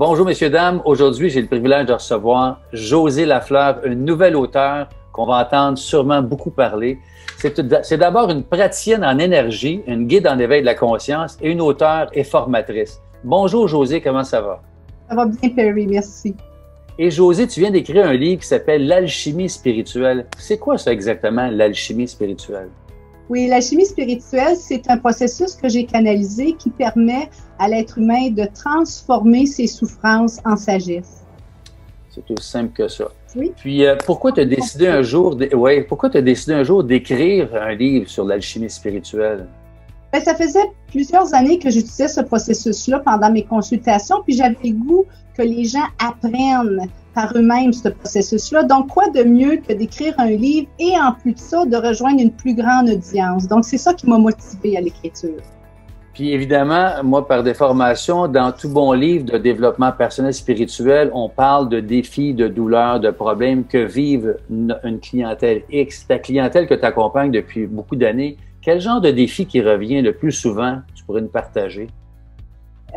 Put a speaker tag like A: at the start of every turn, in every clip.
A: Bonjour, messieurs, dames. Aujourd'hui, j'ai le privilège de recevoir Josée Lafleur, une nouvelle auteure qu'on va entendre sûrement beaucoup parler. C'est d'abord une praticienne en énergie, une guide en éveil de la conscience et une auteure et formatrice. Bonjour, Josée, comment ça va?
B: Ça va bien, Perry, merci.
A: Et Josée, tu viens d'écrire un livre qui s'appelle L'alchimie spirituelle. C'est quoi ça exactement, l'alchimie spirituelle?
B: Oui, l'alchimie spirituelle, c'est un processus que j'ai canalisé qui permet à l'être humain de transformer ses souffrances en sagesse.
A: C'est aussi simple que ça.
B: Oui.
A: Puis, pourquoi tu as décidé un jour d'écrire un livre sur l'alchimie spirituelle?
B: Bien, ça faisait plusieurs années que j'utilisais ce processus-là pendant mes consultations, puis j'avais le goût que les gens apprennent par eux-mêmes ce processus-là. Donc, quoi de mieux que d'écrire un livre et en plus de ça, de rejoindre une plus grande audience. Donc, c'est ça qui m'a motivée à l'écriture.
A: Puis évidemment, moi, par des formations, dans tout bon livre de développement personnel spirituel, on parle de défis, de douleurs, de problèmes que vivent une clientèle X. Ta clientèle que tu accompagnes depuis beaucoup d'années, quel genre de défi qui revient le plus souvent? Tu pourrais nous partager?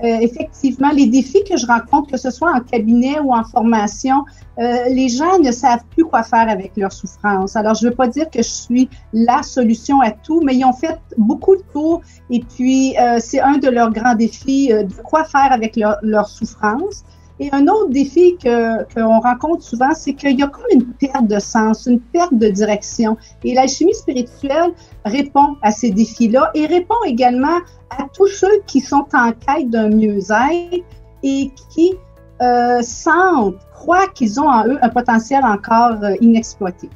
B: Effectivement, les défis que je rencontre, que ce soit en cabinet ou en formation, les gens ne savent plus quoi faire avec leur souffrance. Alors, je ne veux pas dire que je suis la solution à tout, mais ils ont fait beaucoup de tours et puis c'est un de leurs grands défis, de quoi faire avec leur souffrance. Et un autre défi qu'on rencontre souvent, c'est qu'il y a comme une perte de sens, une perte de direction. Et l'alchimie spirituelle répond à ces défis-là et répond également à tous ceux qui sont en quête d'un mieux-être et qui croient qu'ils ont en eux un potentiel encore inexploité.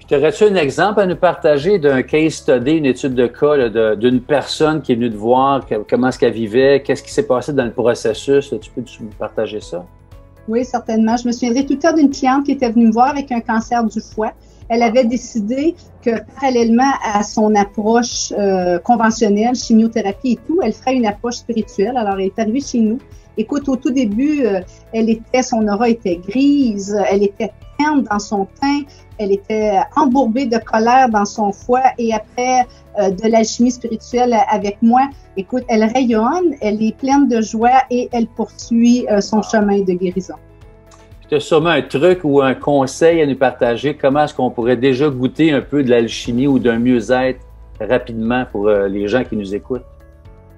A: Aurais-tu un exemple à nous partager d'un case study, une étude de cas d'une personne qui est venue te voir, comment est-ce qu'elle vivait, qu'est-ce qui s'est passé dans le processus? Tu peux nous partager ça?
B: Oui, certainement. Je me souviendrai tout le temps d'une cliente qui était venue me voir avec un cancer du foie. Elle avait décidé que parallèlement à son approche conventionnelle, chimiothérapie et tout, elle ferait une approche spirituelle. Alors, elle est arrivée chez nous. Écoute, au tout début, son aura était grise, elle était terne dans son teint, elle était embourbée de colère dans son foie et après de l'alchimie spirituelle avec moi, écoute, elle rayonne, elle est pleine de joie et elle poursuit son chemin de guérison.
A: Tu as sûrement un truc ou un conseil à nous partager. Comment est-ce qu'on pourrait déjà goûter un peu de l'alchimie ou d'un mieux-être rapidement pour les gens qui nous écoutent?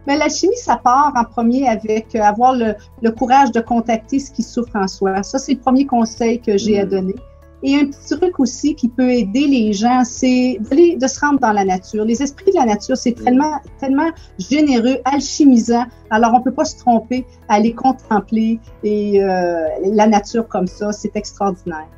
B: Mais l'alchimie, ça part en premier avec avoir le courage de contacter ce qui souffre en soi. Ça, c'est le premier conseil que j'ai à donner. Et un petit truc aussi qui peut aider les gens, c'est de se rendre dans la nature. Les esprits de la nature, c'est tellement généreux, alchimisant. Alors, on peut pas se tromper à les contempler et la nature comme ça, c'est extraordinaire.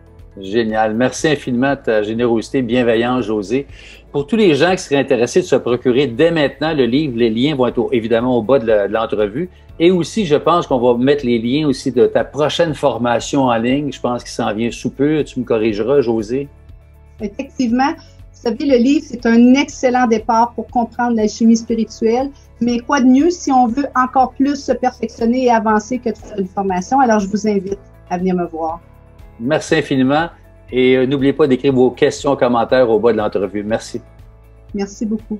A: Génial. Merci infiniment de ta générosité et bienveillance, Josée. Pour tous les gens qui seraient intéressés de se procurer dès maintenant le livre, les liens vont être évidemment au bas de l'entrevue. Et aussi, je pense qu'on va mettre les liens aussi de ta prochaine formation en ligne. Je pense qu'il s'en vient sous peu. Tu me corrigeras, Josée? Effectivement.
B: Vous savez, le livre, c'est un excellent départ pour comprendre l'alchimie spirituelle. Mais quoi de mieux si on veut encore plus se perfectionner et avancer que de faire une formation? Alors, je vous invite à venir me voir.
A: Merci infiniment et n'oubliez pas d'écrire vos questions, commentaires au bas de l'entrevue. Merci.
B: Merci beaucoup.